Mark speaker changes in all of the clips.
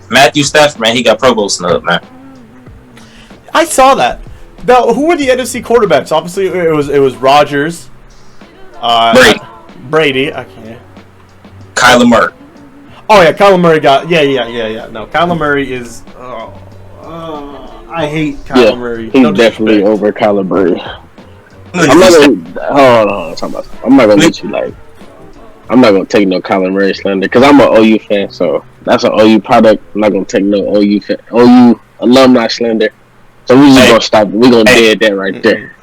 Speaker 1: Matthew Stafford, man, he got Pro Bowl snub, man.
Speaker 2: I saw that. Now, who were the NFC quarterbacks? Obviously, it was Rodgers, Brady. I can't.
Speaker 1: Kyler Murray.
Speaker 2: Oh yeah, Kyler Murray got No, Kyler Murray is. I hate Kyler Murray.
Speaker 3: He's definitely over Kyler Murray. I'm not gonna hold on. I'm not gonna let you like. I'm not gonna take no Kyler Murray slander because I'm an OU fan, so that's an OU product. I'm not gonna take no OU alumni slander. So we just gonna stop. We gonna dead that right there.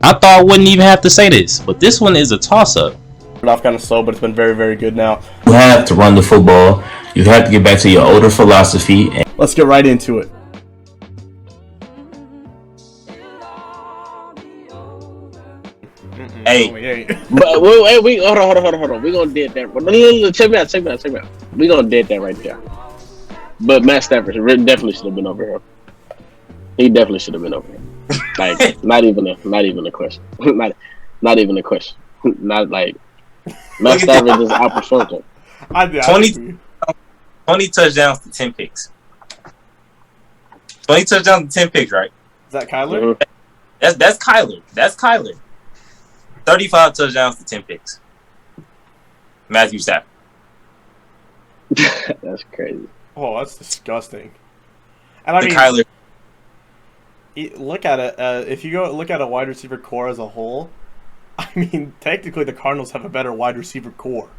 Speaker 1: I thought I wouldn't even have to say this, but this one is a toss-up.
Speaker 2: Off kind of slow, but it's been very, very good now.
Speaker 4: You have to run the football. You have to get back to your older philosophy.
Speaker 2: Let's get right into it.
Speaker 1: Hey,
Speaker 3: but wait, hold on. We gonna dead that. No, check me out. We gonna dead that right there. But Matt Stafford definitely should have been over here. He definitely should have been over here. Like, not even a question. not even a question. Not like Matt Stafford just outperformed him.
Speaker 1: 20 touchdowns to 10 picks. 20 touchdowns to 10 picks, right?
Speaker 2: Is that Kyler?
Speaker 1: Mm-hmm. That's Kyler. 35 touchdowns to 10 picks. Matthew Stafford.
Speaker 3: That's crazy.
Speaker 2: Oh, that's disgusting. And I mean,
Speaker 1: Kyler.
Speaker 2: Look at it. If you go look at a wide receiver core as a whole, I mean, technically the Cardinals have a better wide receiver core,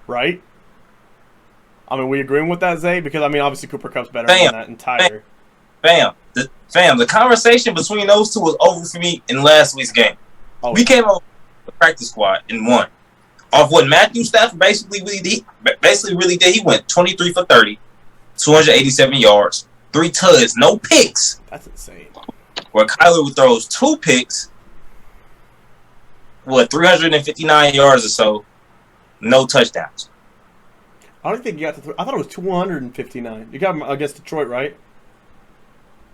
Speaker 2: right? I mean, we agreeing with that, Zay? Because I mean, obviously Cooper Kupp's better than that entire.
Speaker 1: The conversation between those two was over for me in last week's game.
Speaker 2: Oh,
Speaker 1: we came over the practice squad and won. Off what Matthew Stafford basically really did. He went 23 for 30, 287 yards, 3 tuds, no picks.
Speaker 2: That's insane.
Speaker 1: Where Kyler throws 2 picks, 359 yards or so, no touchdowns.
Speaker 2: I don't think you got to. I thought it was 259. You got him against Detroit, right?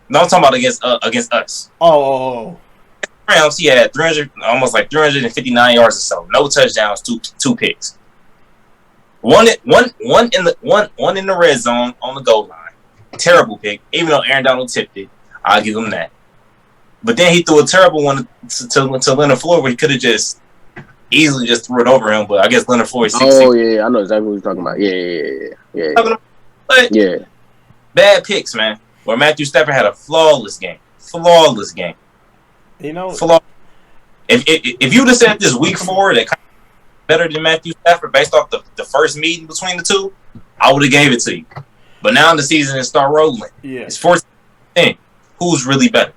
Speaker 1: No, I'm talking about against us.
Speaker 2: Oh.
Speaker 1: Rams, he had almost 359 yards or so, no touchdowns, 2 picks. One in the red zone on the goal line. Terrible pick. Even though Aaron Donald tipped it, I'll give him that. But then he threw a terrible one to Leonard Floyd, where he could have just easily just threw it over him. But I guess Leonard Floyd.
Speaker 3: Oh yeah, I know exactly what you're talking about. Yeah.
Speaker 1: But bad picks, man. Where Matthew Stafford had a flawless game.
Speaker 2: You know,
Speaker 1: if you'd have said this week 4 that kind of better than Matthew Stafford based off the first meeting between the two, I would have gave it to you. But now in the season, it start rolling.
Speaker 2: Yeah,
Speaker 1: it's 14. Who's really better?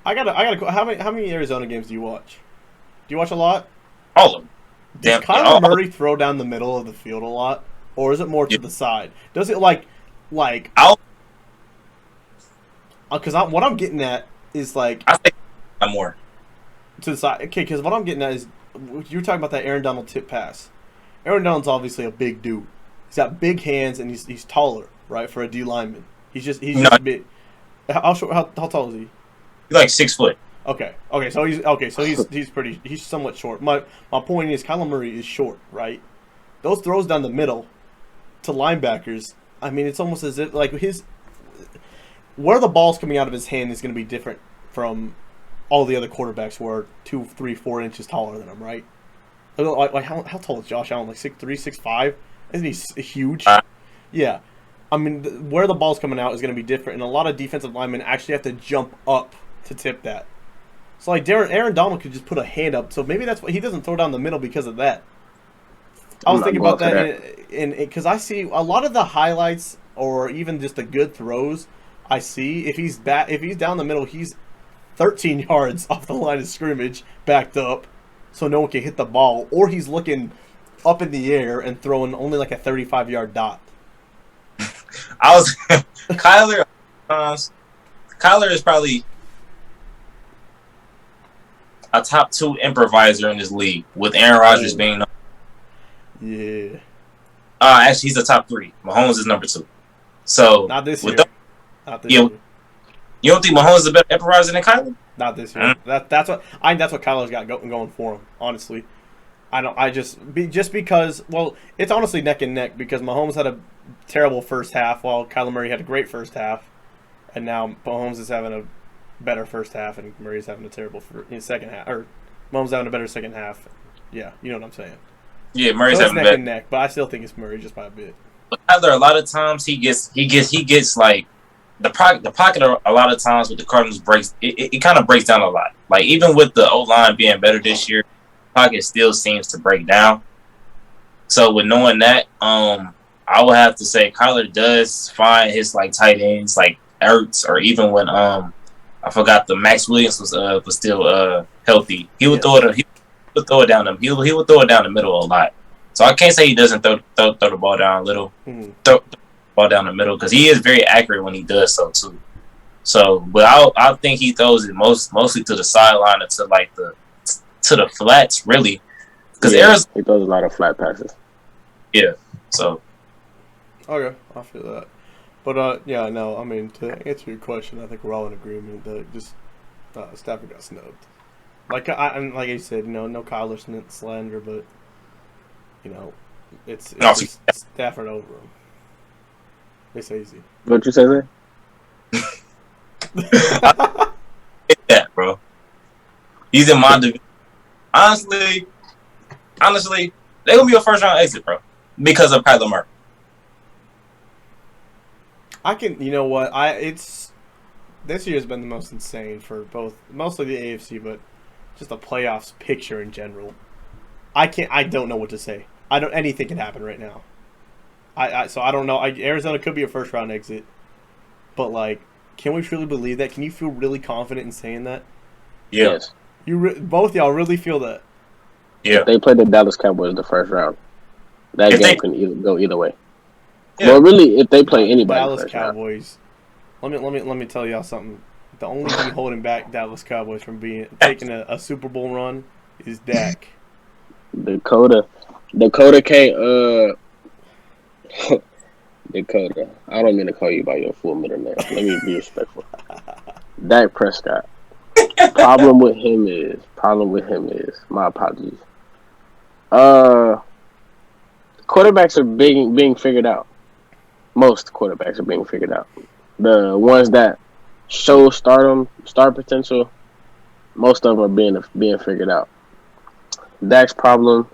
Speaker 2: I gotta. How many Arizona games do you watch? Do you watch a lot?
Speaker 1: All of them.
Speaker 2: Does Kyler Murray throw down the middle of the field a lot, or is it more to the side? Does it like? Because what I'm getting at is like.
Speaker 1: I think more
Speaker 2: to the side. Okay, because what I'm getting at is you're talking about that Aaron Donald tip pass. Aaron Donald's obviously a big dude. He's got big hands and he's taller, right, for a D lineman. He's just big. How tall is he?
Speaker 1: He's like 6 foot.
Speaker 2: Okay. So he's somewhat short. My point is Kyler Murray is short, right? Those throws down the middle to linebackers. I mean, it's almost as if like where the ball's coming out of his hand is going to be different from all the other quarterbacks who are 2, 3, 4 inches taller than him, right? Like how tall is Josh Allen? Like 6'3", 6'5"? Isn't he huge? Yeah. I mean, where the ball's coming out is going to be different, and a lot of defensive linemen actually have to jump up to tip that. So, like, Aaron Donald could just put a hand up, so maybe that's why he doesn't throw down the middle because of that. I was thinking about that, because I see a lot of the highlights, or even just the good throws I see, if he's down the middle, he's 13 yards off the line of scrimmage, backed up, so no one can hit the ball, or he's looking up in the air and throwing only like a 35-yard dot.
Speaker 1: Kyler is probably a top 2 improviser in this league, with Aaron Rodgers being.
Speaker 2: Yeah.
Speaker 1: Actually, he's a top 3. Mahomes is number 2. So
Speaker 2: not this year. Not this
Speaker 1: year. You don't think Mahomes is a better improviser than Kyler?
Speaker 2: Not this year. That's what Kyler's got going for him. Honestly, I don't. Just because. Well, it's honestly neck and neck because Mahomes had terrible first half, while Kyler Murray had a great first half, and now Mahomes is having a better first half, and Murray's having a terrible second half, or Mahomes having a better second half. Yeah, you know what I'm saying.
Speaker 1: Yeah, Murray's
Speaker 2: so
Speaker 1: having
Speaker 2: neck
Speaker 1: better.
Speaker 2: and neck, but I still think it's Murray just by a bit.
Speaker 1: But Kyler, a lot of times he gets like the pocket. A lot of times with the Cardinals breaks it kind of breaks down a lot. Like even with the O-line being better this year, pocket still seems to break down. So with knowing that, I would have to say Kyler does find his like tight ends like Ertz, or even when I forgot the Max Williams was still healthy. He would throw it. He would throw it down the. He would throw it down the middle a lot. So I can't say he doesn't throw the ball down a little. Throw the ball down the middle, because he is very accurate when he does so too. So, but I think he throws it mostly to the sideline or to like to the flats really, because
Speaker 3: he throws a lot of flat passes.
Speaker 1: Yeah. So.
Speaker 2: Okay, I feel that. But yeah, no. I mean, to answer your question, I think we're all in agreement that just Stafford got snubbed. Like I said, no Kyler Smith slander, but it's just Stafford over him. It's easy.
Speaker 3: What you say there?
Speaker 1: Get that, bro. He's in my division. Honestly, they're gonna be a first round exit, bro, because of Kyler Murray.
Speaker 2: You know what? This year has been the most insane for mostly the AFC, but just the playoffs picture in general. I don't know what to say. Anything can happen right now. So I don't know. Arizona could be a first round exit, but like, can we truly believe that? Can you feel really confident in saying that?
Speaker 3: Yes.
Speaker 2: Both y'all really feel that?
Speaker 3: Yeah. If they play the Dallas Cowboys in the first round, that game can go either way. Yeah. Well, really, if they play anybody,
Speaker 2: Dallas Cowboys. Let me tell y'all something. The only thing holding back Dallas Cowboys from taking a Super Bowl run is Dak.
Speaker 3: Dakota can't. Dakota, I don't mean to call you by your full middle name. Let me be respectful. Dak Prescott. Problem with him is. My apologies. Quarterbacks are being figured out. Most quarterbacks are being figured out. The ones that show star potential, most of them are being figured out. Dak's problem,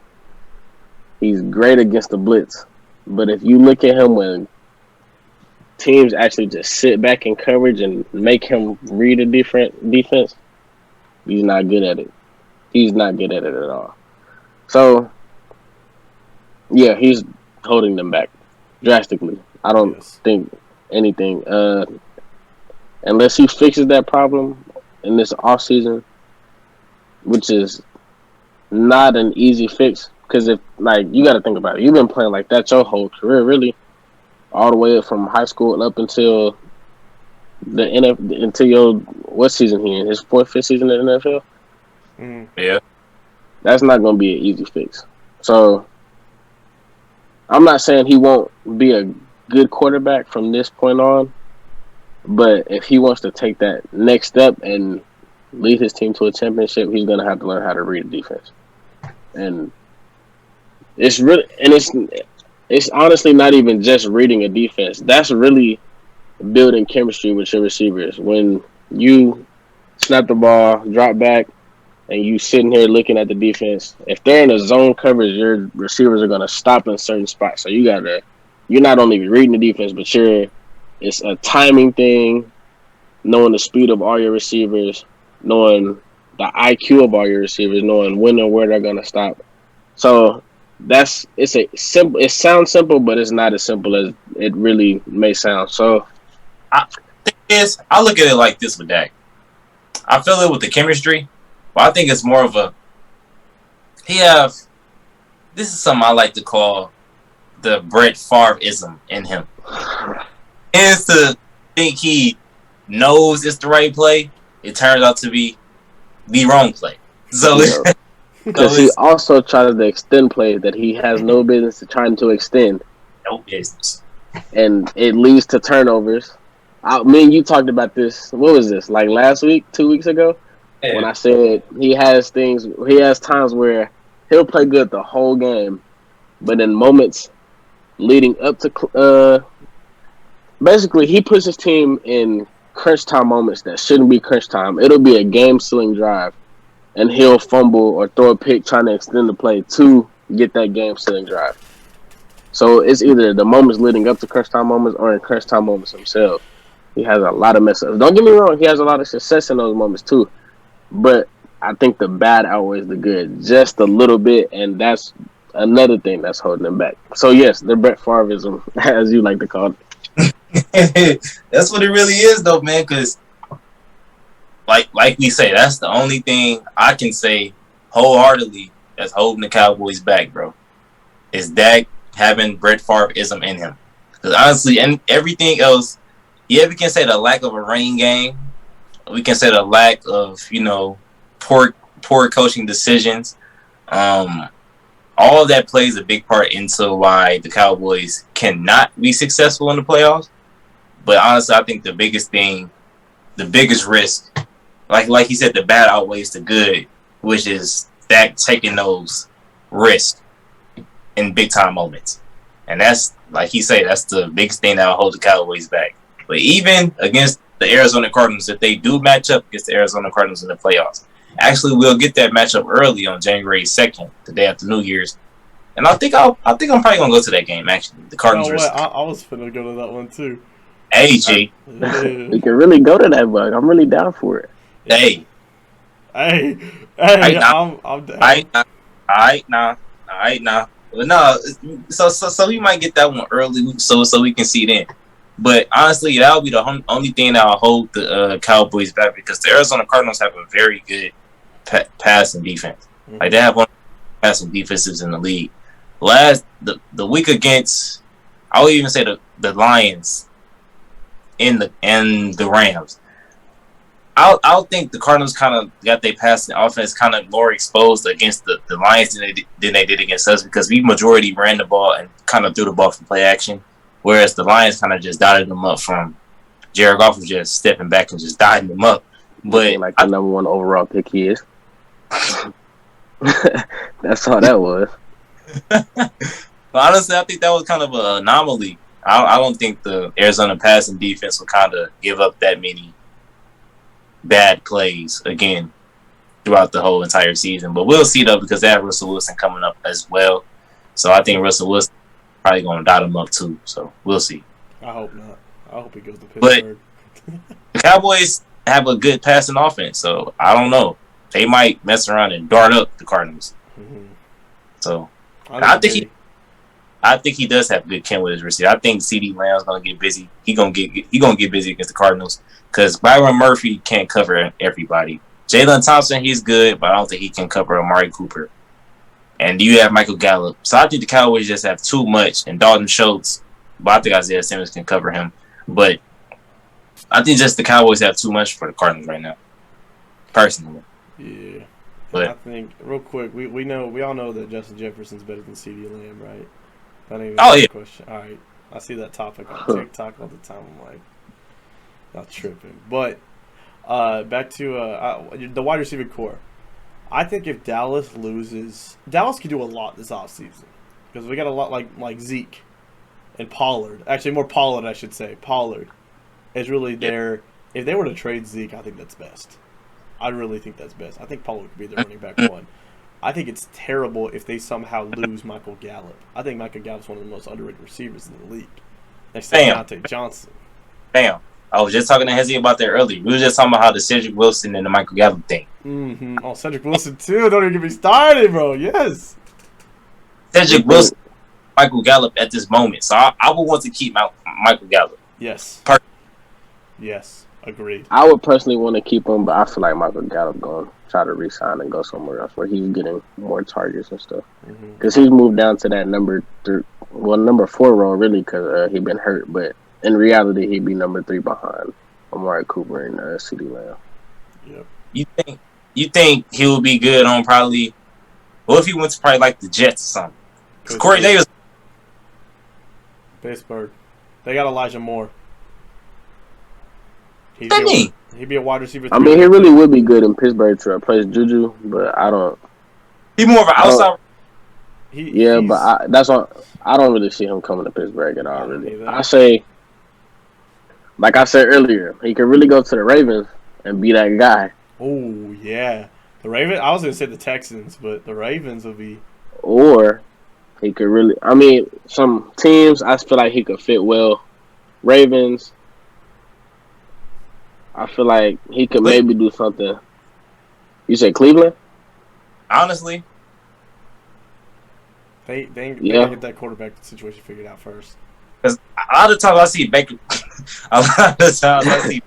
Speaker 3: he's great against the blitz, but if you look at him when teams actually just sit back in coverage and make him read a different defense, he's not good at it. He's not good at it at all. So, yeah, he's holding them back drastically. I don't think anything, unless he fixes that problem in this offseason, which is not an easy fix, because if, like, you got to think about it. You've been playing like that your whole career, really, all the way from high school up until until your, what season he in? His 4th, 5th season in the NFL?
Speaker 1: Yeah.
Speaker 3: That's not going to be an easy fix. So, I'm not saying he won't be a good quarterback from this point on, but if he wants to take that next step and lead his team to a championship, he's going to have to learn how to read a defense. And it's honestly not even just reading a defense. That's really building chemistry with your receivers. When you snap the ball, drop back, and you sitting here looking at the defense, if they're in a zone coverage, your receivers are going to stop in certain spots. So you're not only reading the defense, but it's a timing thing, knowing the speed of all your receivers, knowing the IQ of all your receivers, knowing when and where they're going to stop. So it sounds simple, but it's not as simple as it really may sound. So
Speaker 1: I look at it like this with Dak. I feel it with the chemistry, but I think it's more of this is something I like to call the Brett Favre-ism in him. Is to think he knows it's the right play, it turns out to be the wrong play. So
Speaker 3: because he also tries to extend plays that he has no business trying to extend.
Speaker 1: No business. And
Speaker 3: it leads to turnovers. Me and you talked about this. What was this? Like last week, 2 weeks ago? Yeah. When I said he has times where he'll play good the whole game, but in moments leading up to basically he puts his team in crunch time moments that shouldn't be crunch time. It'll be a game sealing drive, and he'll fumble or throw a pick trying to extend the play to get that game sealing drive. So it's either the moments leading up to crunch time moments or in crunch time moments himself. He has a lot of mess ups. Don't get me wrong, he has a lot of success in those moments too. But I think the bad outweighs the good just a little bit, and that's another thing that's holding him back. So yes, the Brett Favreism, as you like to call
Speaker 1: it. That's what it really is, though, man. Because, like we say, that's the only thing I can say wholeheartedly that's holding the Cowboys back, bro. Is Dak having Brett Favreism in him? Because honestly, and everything else, yeah, we can say the lack of a running game. We can say the lack of, poor coaching decisions. All of that plays a big part into why the Cowboys cannot be successful in the playoffs. But honestly, I think the biggest risk, like you said, the bad outweighs the good, which is Dak taking those risks in big time moments. And that's, like he said, that's the biggest thing that will hold the Cowboys back. But even against the Arizona Cardinals, if they do match up against the Arizona Cardinals in the playoffs, actually we'll get that matchup early on January 2nd, the day after New Year's. And I think I'm probably gonna go to that game. Actually, the Cardinals.
Speaker 2: I was finna go to that one too.
Speaker 1: Hey, G.
Speaker 3: We can really go to that bug. I'm really down for it.
Speaker 1: Hey.
Speaker 2: I'm down.
Speaker 1: All right, nah. Well, no, so we might get that one early, so we can see then. But honestly, that'll be the only thing that'll hold the Cowboys back, because the Arizona Cardinals have a very good passing defense. Mm-hmm. Like, they have one of the passing defenses in the league. The week against, I would even say the Lions and the Rams, I'll think the Cardinals kind of got their passing offense kind of more exposed against the Lions than they did against us, because we majority ran the ball and kind of threw the ball from play action, whereas the Lions kind of just dotted them up from Jared Goff was just stepping back and just dotting them up. But
Speaker 3: like the number one overall pick he is. That's all that was.
Speaker 1: But honestly, I think that was kind of an anomaly. I don't think the Arizona passing defense will kind of give up that many bad plays again throughout the whole entire season. But we'll see, though, because they have Russell Wilson coming up as well. So I think Russell Wilson is probably going to dot him up too. So we'll see.
Speaker 2: I hope not. I hope he goes to Pittsburgh.
Speaker 1: But the Cowboys have a good passing offense, so I don't know. They might mess around and dart up the Cardinals. Mm-hmm. So I think he does have good chem with his receiver. I think CeeDee Lamb's gonna get busy. He gonna get busy against the Cardinals, because Byron Murphy can't cover everybody. Jalen Thompson, he's good, but I don't think he can cover Amari Cooper. And you have Michael Gallup. So I think the Cowboys just have too much. And Dalton Schultz, but I think Isaiah Simmons can cover him. But I think just the Cowboys have too much for the Cardinals right now, personally.
Speaker 2: Yeah.
Speaker 1: But
Speaker 2: I think, real quick, we all know that Justin Jefferson's better than CeeDee Lamb, right? That ain't even a question. All right. I see that topic on TikTok all the time. I'm like, not tripping. But back to the wide receiver core. I think if Dallas loses, Dallas could do a lot this offseason, because we got a lot like Zeke and Pollard. Actually, more Pollard, I should say. Pollard is really there. If they were to trade Zeke, I think that's best. I really think that's best. I think Pollard could be their running back one. I think it's terrible if they somehow lose Michael Gallup. I think Michael Gallup's one of the most underrated receivers in the league. Next to Deontay Johnson.
Speaker 1: Bam. I was just talking to Hezzy about that earlier. We were just talking about how the Cedric Wilson and the Michael Gallup thing.
Speaker 2: Mm-hmm. Oh, Cedric Wilson too. Don't even get me started, bro. Yes.
Speaker 1: Cedric Wilson, Michael Gallup at this moment. So I would want to keep Michael Gallup.
Speaker 2: Yes. Yes. Agreed.
Speaker 3: I would personally want to keep him, but I feel like Michael Gallup going to try to re-sign and go somewhere else where he's getting more targets and stuff. Because he's moved down to that number 4 role, really, because he's been hurt. But in reality, he'd be number 3 behind Amari Cooper and CeeDee Lamb.
Speaker 2: Yep.
Speaker 1: You think he would be good on probably? What if he went to probably like the Jets or something? Because Corey Davis.
Speaker 2: Pittsburgh. They got Elijah Moore. He'd be a wide receiver.
Speaker 3: I mean, he really would be good in Pittsburgh to replace Juju, but I don't.
Speaker 1: He's more of an outside.
Speaker 3: Yeah, but
Speaker 2: He's
Speaker 3: that's all. I don't really see him coming to Pittsburgh at
Speaker 2: I
Speaker 3: all.
Speaker 2: don't
Speaker 3: Really,
Speaker 2: either.
Speaker 3: I say, like I said earlier, he could really go to the Ravens and be that guy,
Speaker 2: Oh yeah, the Ravens. I was gonna say the Texans, but the Ravens will be.
Speaker 3: or he could really. I mean, some teams I feel like he could fit well. Ravens, I feel like he could maybe do something. You said Cleveland?
Speaker 1: Honestly,
Speaker 2: They gotta
Speaker 3: Yeah.
Speaker 2: get that quarterback situation figured out first.
Speaker 1: because a lot of times I see Baker, a lot of times I see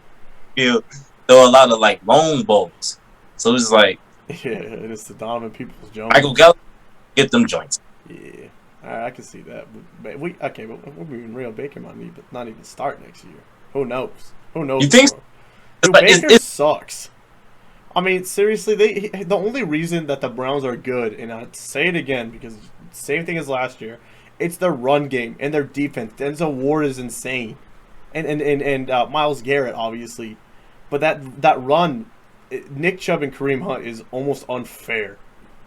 Speaker 1: Field throw a lot of like long balls. So it's like
Speaker 2: Yeah, it's the Donovan Peoples-Jones.
Speaker 1: Michael Gallup get them joints.
Speaker 2: Yeah, I can see that. But we're being real. Baker might need, but not even start next year. Who knows? Who knows?
Speaker 1: You think?
Speaker 2: Bro?
Speaker 1: It's
Speaker 2: Dude,
Speaker 1: like,
Speaker 2: Baker sucks. I mean, seriously, the only reason that the Browns are good, and I say it again because same thing as last year, it's their run game and their defense. Denzel Ward is insane, and Myles Garrett obviously, but that run, Nick Chubb and Kareem Hunt is almost unfair.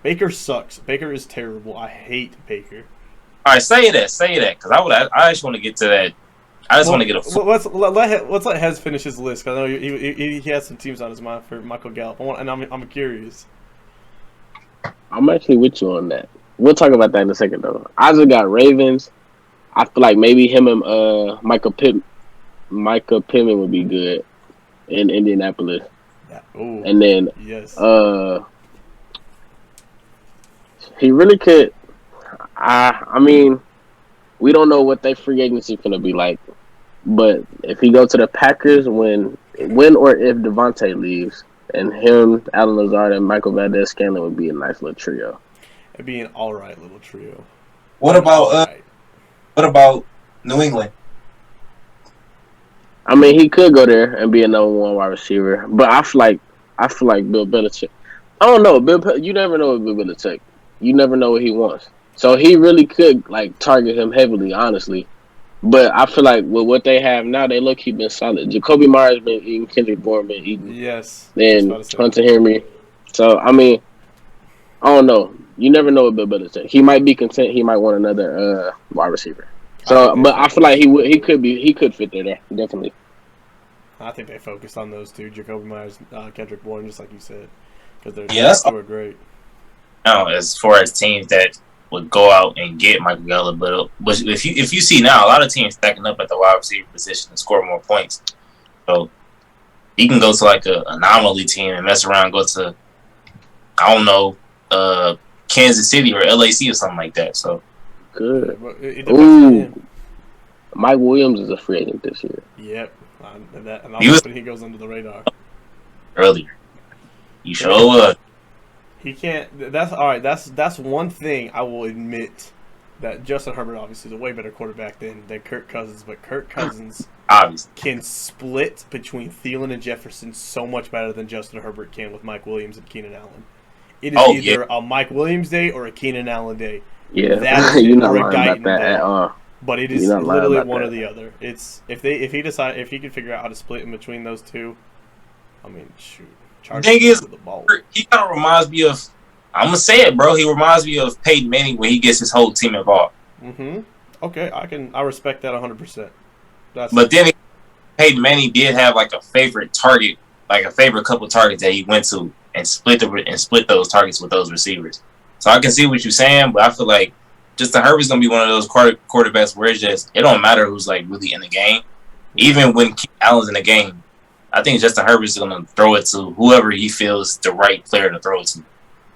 Speaker 2: Baker sucks. Baker is terrible. I hate Baker.
Speaker 1: All right, say that, because I just want to get to that. I just want to get a.
Speaker 2: Let's let Hez finish his list. 'Cause I know he has some teams on his mind for Michael Gallup. I'm curious.
Speaker 3: I'm actually with you on that. We'll talk about that in a second, though. I just got Ravens. I feel like maybe him and Micah Pittman would be good in Indianapolis.
Speaker 2: Yeah. Ooh,
Speaker 3: And then
Speaker 2: yes.
Speaker 3: he really could. I mean, we don't know what their free agency gonna be like, but if he go to the Packers when or if Devontae leaves, and him, Alan Lazard, and Michael Valdez-Scantling would be a nice little trio.
Speaker 2: It'd be an all right little trio.
Speaker 1: What about
Speaker 2: Alright.
Speaker 1: what about New England?
Speaker 3: I mean, he could go there and be a number one wide receiver, but I feel like Bill Belichick. I don't know, you never know with Bill Belichick. You never know what he wants, so he really could like target him heavily, honestly. But I feel like with what they have now, they look been solid. Jacoby Myers been eating, Kendrick Bourne been eating,
Speaker 2: Yes.
Speaker 3: then Hunter Henry. So I mean, I don't know. You never know what Bill Belichick. He might be content. He might want another wide receiver. So, but I feel like he could fit there definitely.
Speaker 2: I think they focused on those two, Jacoby Myers, Kendrick Bourne, just like you said, because they're
Speaker 1: Yes.
Speaker 2: they were great.
Speaker 1: Now, as far as teams that would go out and get Michael Gallup, but if you see now, a lot of teams stacking up at the wide receiver position and score more points. So he can go to like an anomaly team and mess around, go to I don't know, Kansas City or LAC or something like that. So
Speaker 3: Good.
Speaker 2: It depends on him.
Speaker 3: Mike Williams is a free agent this year.
Speaker 2: Yep. And I'm
Speaker 1: He was-
Speaker 2: hoping he goes under the radar.
Speaker 1: earlier, you sure was.
Speaker 2: He can't. That's all right. That's one thing I will admit that Justin Herbert obviously is a way better quarterback than Kirk Cousins, but Kirk Cousins
Speaker 1: Obviously,
Speaker 2: can split between Thielen and Jefferson so much better than Justin Herbert can with Mike Williams and Keenan Allen. It is either a Mike Williams day or a Keenan Allen day.
Speaker 3: Yeah,
Speaker 2: That is
Speaker 3: you're not
Speaker 2: or a
Speaker 3: lying about
Speaker 2: Guyton
Speaker 3: that
Speaker 2: day.
Speaker 3: at all.
Speaker 2: But it is
Speaker 3: You're not lying
Speaker 2: literally
Speaker 3: about
Speaker 2: one
Speaker 3: that.
Speaker 2: or the other. It's if he can figure out how to split in between those two. I mean, shoot. Chargers
Speaker 1: thing is,
Speaker 2: with the ball.
Speaker 1: he kind of reminds me of. I'm gonna say it, bro. He reminds me of Peyton Manning when he gets his whole team involved.
Speaker 2: Mm-hmm. Okay, I respect that 100%.
Speaker 1: But then Peyton Manning did have like a favorite target, like a favorite couple targets that he went to and split those targets with those receivers. So I can see what you're saying, but I feel like Justin Herbert's gonna be one of those quarterbacks where it's just it don't matter who's like really in the game. Even when Keenan Allen's in the game, I think Justin Herbert's gonna throw it to whoever he feels the right player to throw it to.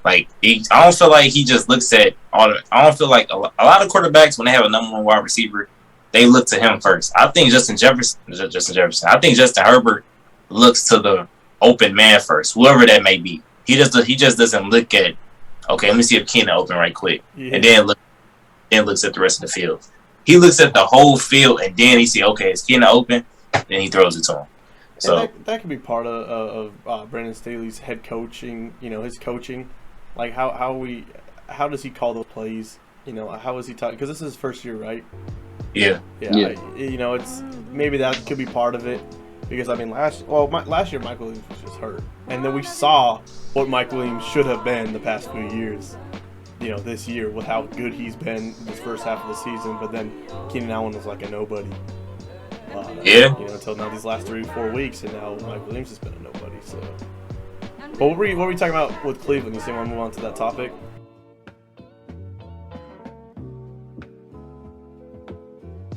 Speaker 1: Like I don't feel like he just looks at all. I don't feel like a lot of quarterbacks when they have a number one wide receiver, they look to him first. I think Justin Jefferson. I think Justin Herbert looks to the open man first, whoever that may be. He just doesn't look at. Okay, let me see if Keenan open right quick, and then looks at the rest of the field. He looks at the whole field, and then he see okay, is Keenan open? Then he throws it to him. So
Speaker 2: that could be part of Brandon Staley's head coaching. You know, his coaching. Like how does he call those plays? You know, how is he talking? Because this is his first year, right?
Speaker 1: yeah.
Speaker 2: It's maybe that could be part of it. Because I mean, last year Mike Williams was just hurt, and then we saw what Mike Williams should have been the past few years. this year with how good he's been this first half of the season. But then Keenan Allen was like a nobody. Until now these last 3-4 weeks, and now Mike Williams has been a nobody. So, but what were we talking about with Cleveland? You want to move on to that topic?